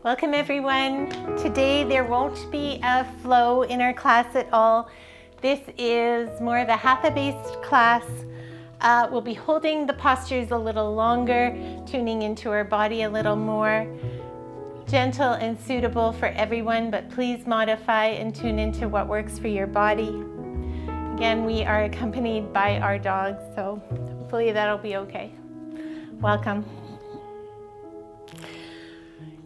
Welcome everyone. Today there won't be a flow in our class at all. This is more of a Hatha-based class. We'll be holding the postures a little longer, tuning into our body a little more. Gentle and suitable for everyone, but please modify and tune into what works for your body. Again, we are accompanied by our dogs, so hopefully that'll be okay. Welcome.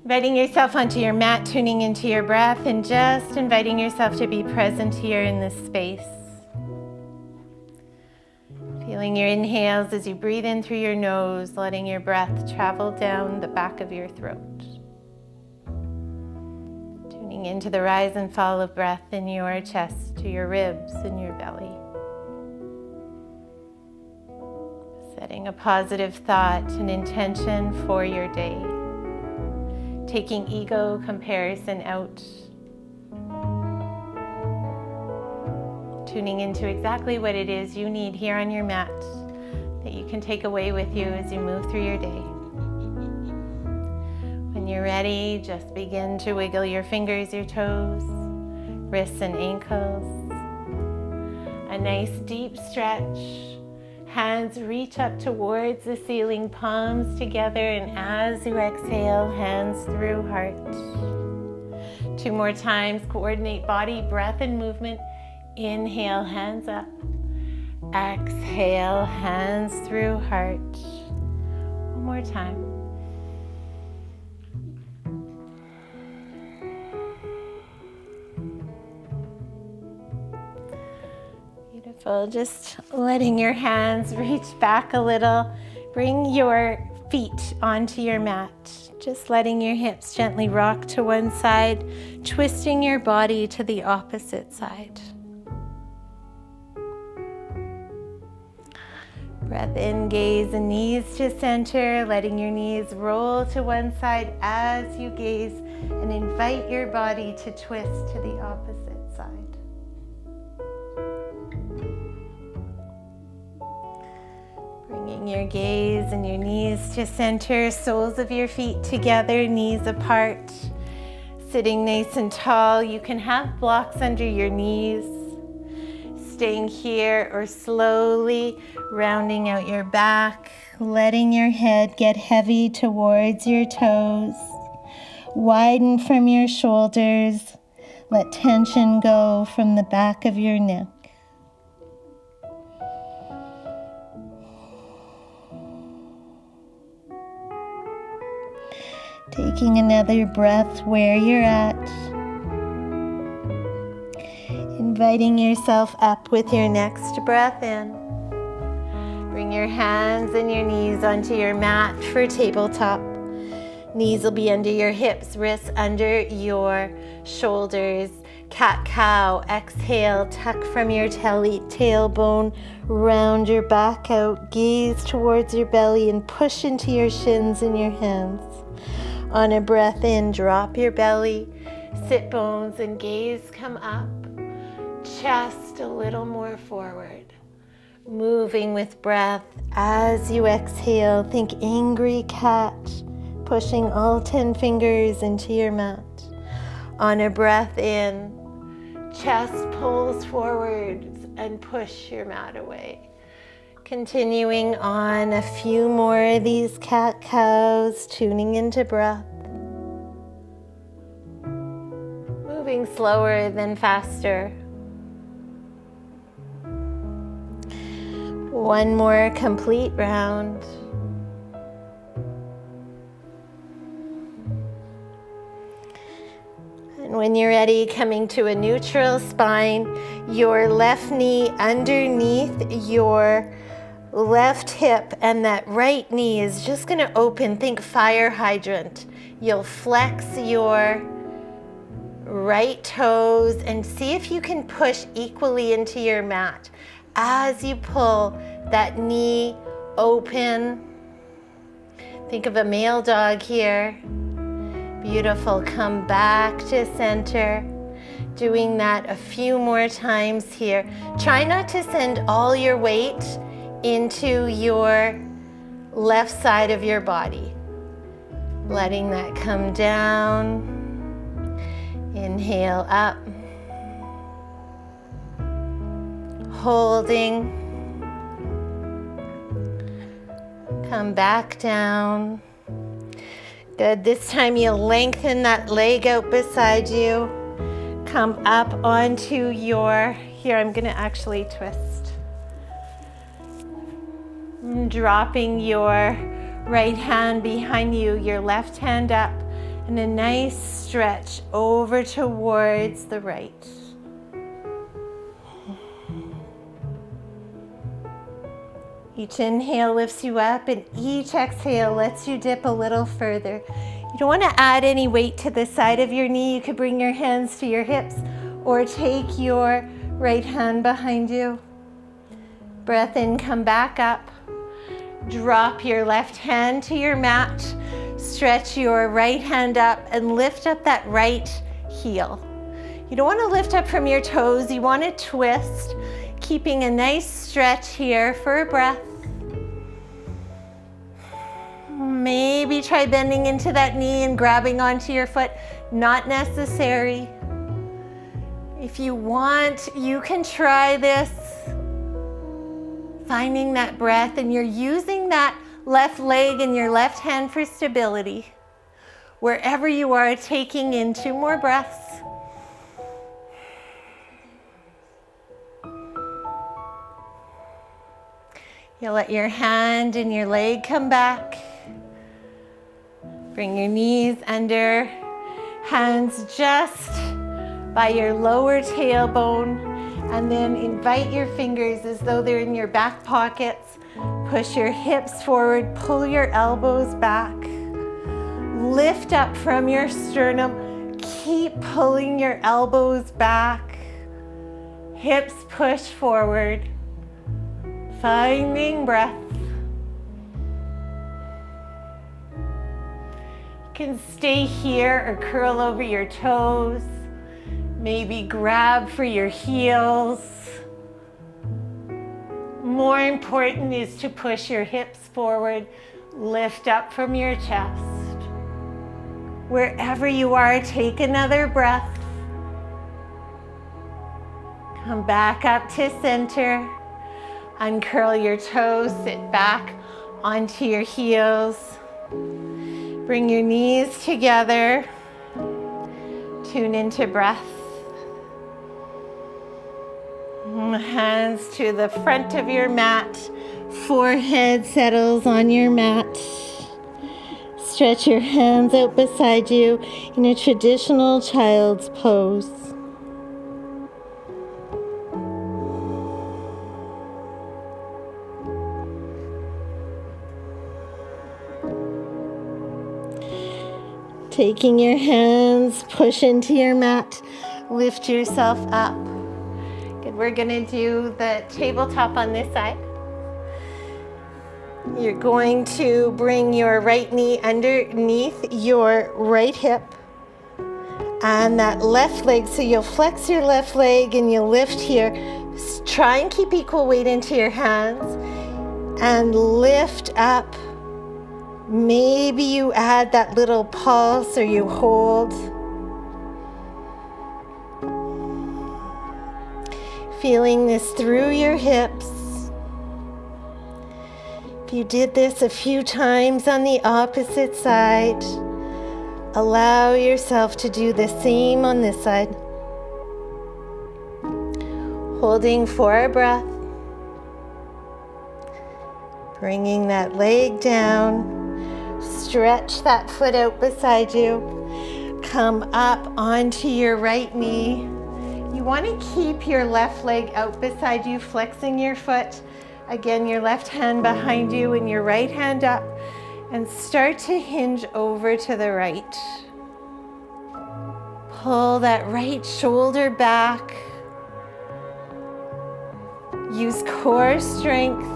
Inviting yourself onto your mat, tuning into your breath, and just inviting yourself to be present here in this space. Feeling your inhales as you breathe in through your nose, letting your breath travel down the back of your throat. Tuning into the rise and fall of breath in your chest, to your ribs and your belly. Setting a positive thought and intention for your day. Taking ego comparison out. Tuning into exactly what it is you need here on your mat that you can take away with you as you move through your day. When you're ready, just begin to wiggle your fingers, your toes, wrists and ankles. A nice deep stretch. Hands reach up towards the ceiling, palms together, and as you exhale, hands through heart. 2 more times, coordinate body, breath, and movement. Inhale, hands up. Exhale, hands through heart. 1 more time. Beautiful. Just letting your hands reach back a little. Bring your feet onto your mat. Just letting your hips gently rock to one side, twisting your body to the opposite side. Breath in, gaze and knees to center, letting your knees roll to one side as you gaze, and invite your body to twist to the opposite side. Bringing your gaze and your knees to center, soles of your feet together, knees apart. Sitting nice and tall. You can have blocks under your knees. Staying here or slowly rounding out your back, letting your head get heavy towards your toes. Widen from your shoulders. Let tension go from the back of your neck. Taking another breath where you're at. Inviting yourself up with your next breath in. Bring your hands and your knees onto your mat for tabletop. Knees will be under your hips, wrists under your shoulders. Cat-cow, exhale, tuck from your tailbone, round your back out, gaze towards your belly and push into your shins and your hands. On a breath in, drop your belly, sit bones and gaze come up, chest a little more forward. Moving with breath as you exhale, think angry cat, pushing all 10 fingers into your mat. On a breath in, chest pulls forwards and push your mat away. Continuing on, a few more of these cat-cows, tuning into breath. Moving slower than faster. 1 more complete round. And when you're ready, coming to a neutral spine, your left knee underneath your left hip, and that right knee is just going to open. Think fire hydrant. You'll flex your right toes and see if you can push equally into your mat. As you pull that knee open, think of a male dog here. Beautiful. Come back to center. Doing that a few more times here. Try not to send all your weight into your left side of your body. letting that come down. Inhale up, holding, come back down. Good, this time you'll lengthen that leg out beside you. Come up onto your, here I'm gonna actually twist. Dropping your right hand behind you, your left hand up, and a nice stretch over towards the right. Each inhale lifts you up, and each exhale lets you dip a little further. You don't want to add any weight to the side of your knee. You could bring your hands to your hips or take your right hand behind you. Breath in, come back up. Drop your left hand to your mat. Stretch your right hand up and lift up that right heel. You don't want to lift up from your toes. You want to twist, keeping a nice stretch here for a breath. Maybe try bending into that knee and grabbing onto your foot. Not necessary. If you want, you can try this. Finding that breath, and you're using that left leg and your left hand for stability. Wherever you are, taking in 2 more breaths. You'll let your hand and your leg come back. Bring your knees under, hands just by your lower tailbone, and then invite your fingers as though they're in your back pockets. Push your hips forward, pull your elbows back. Lift up from your sternum, keep pulling your elbows back. Hips push forward, finding breath. You can stay here or curl over your toes. Maybe grab for your heels. More important is to push your hips forward, lift up from your chest. Wherever you are, take another breath. Come back up to center. Uncurl your toes, sit back onto your heels. Bring your knees together. Tune into breath. Hands to the front of your mat. Forehead settles on your mat. Stretch your hands out beside you in a traditional child's pose. Taking your hands, push into your mat, lift yourself up. Good, we're gonna do the tabletop on this side. You're going to bring your right knee underneath your right hip and that left leg. So you'll flex your left leg and you'll lift here. Try and keep equal weight into your hands and lift up. Maybe you add that little pulse or you hold. Feeling this through your hips. If you did this a few times on the opposite side, allow yourself to do the same on this side. Holding for a breath. Bringing that leg down. Stretch that foot out beside you. Come up onto your right knee. You want to keep your left leg out beside you, flexing your foot. Again, your left hand behind you and your right hand up. And start to hinge over to the right. Pull that right shoulder back. Use core strength.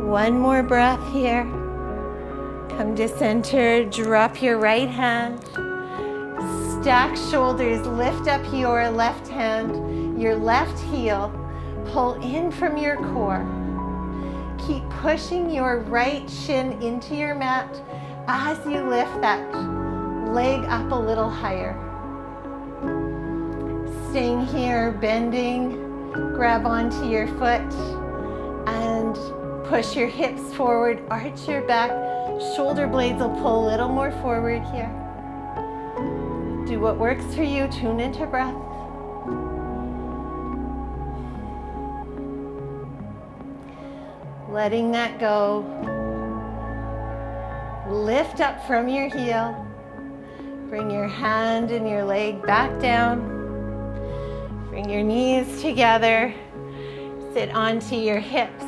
One more breath here. Come to center, drop your right hand. Stack shoulders, lift up your left hand, your left heel. Pull in from your core. Keep pushing your right shin into your mat as you lift that leg up a little higher. Staying here, bending, grab onto your foot and push your hips forward, arch your back. Shoulder blades will pull a little more forward here. Do what works for you, tune into breath. Letting that go. Lift up from your heel. Bring your hand and your leg back down. Bring your knees together. Sit onto your hips.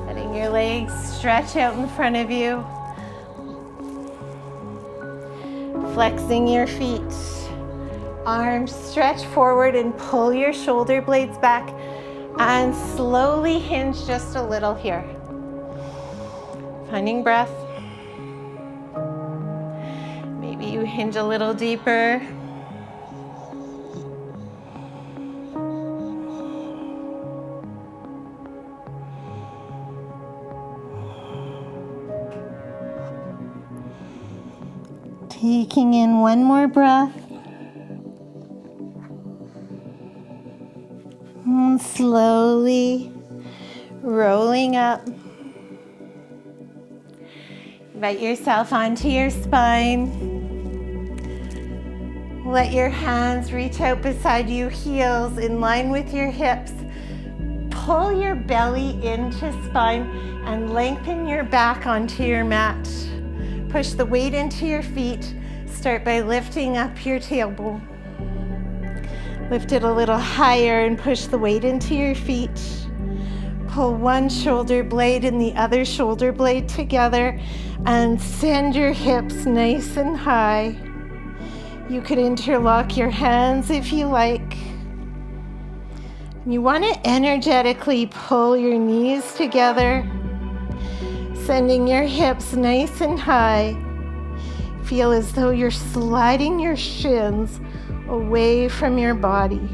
Letting your legs stretch out in front of you. Flexing your feet. Arms stretch forward and pull your shoulder blades back. And slowly hinge just a little here. Finding breath. Maybe you hinge a little deeper. Taking in one more breath. And slowly rolling up. Invite yourself onto your spine. Let your hands reach out beside you, heels in line with your hips. Pull your belly into spine and lengthen your back onto your mat. Push the weight into your feet. Start by lifting up your tailbone. Lift it a little higher and push the weight into your feet. Pull one shoulder blade and the other shoulder blade together and send your hips nice and high. You could interlock your hands if you like. You want to energetically pull your knees together, sending your hips nice and high. Feel as though you're sliding your shins away from your body.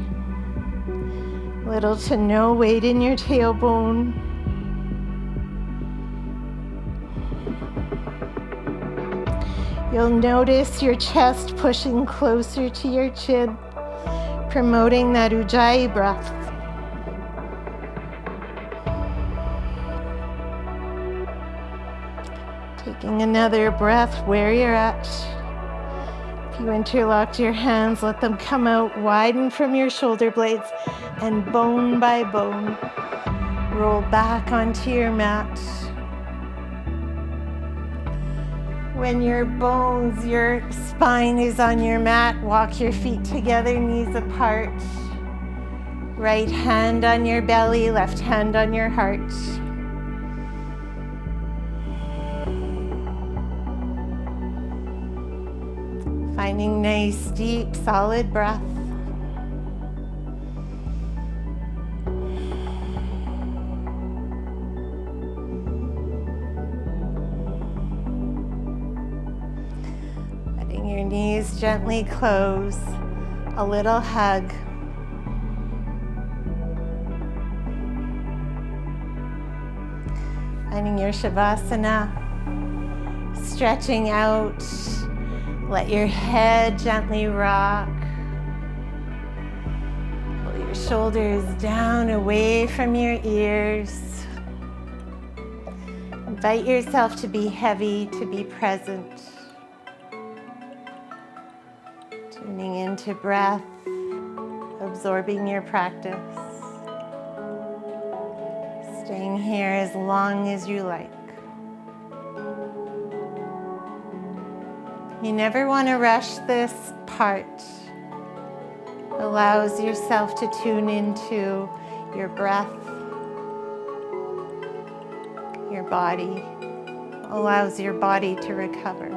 Little to no weight in your tailbone. You'll notice your chest pushing closer to your chin, promoting that Ujjayi breath. Taking another breath where you're at. If you interlocked your hands, let them come out, widen from your shoulder blades, and bone by bone, roll back onto your mat. When your bones, your spine is on your mat, walk your feet together, knees apart. Right hand on your belly, left hand on your heart. Finding nice, deep, solid breath. Letting your knees gently close, a little hug. Finding your Shavasana, stretching out. Let your head gently rock. Pull your shoulders down away from your ears. Invite yourself to be heavy, to be present. Tuning into breath, absorbing your practice. Staying here as long as you like. You never want to rush this part. Allows yourself to tune into your breath, your body. Allows your body to recover.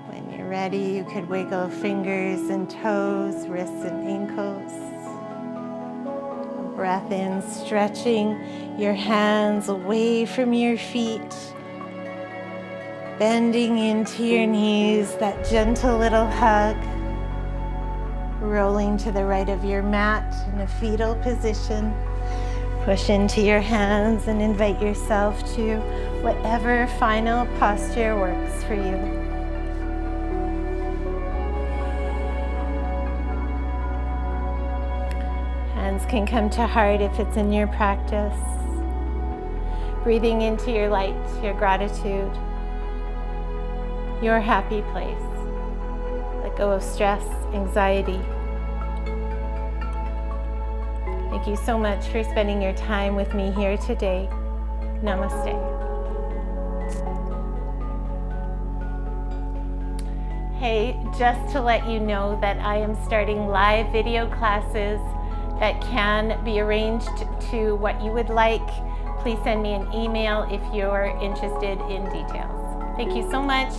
When you're ready, you could wiggle fingers and toes, wrists and ankles. Breath in, stretching your hands away from your feet, bending into your knees, that gentle little hug. Rolling to the right of your mat in a fetal position. Push into your hands and invite yourself to whatever final posture works for you. Hands can come to heart if it's in your practice. Breathing into your light, your gratitude, your happy place. Let go of stress, anxiety. Thank you so much for spending your time with me here today. Namaste. Hey, just to let you know that I am starting live video classes that can be arranged to what you would like. Please send me an email if you're interested in details. Thank you so much.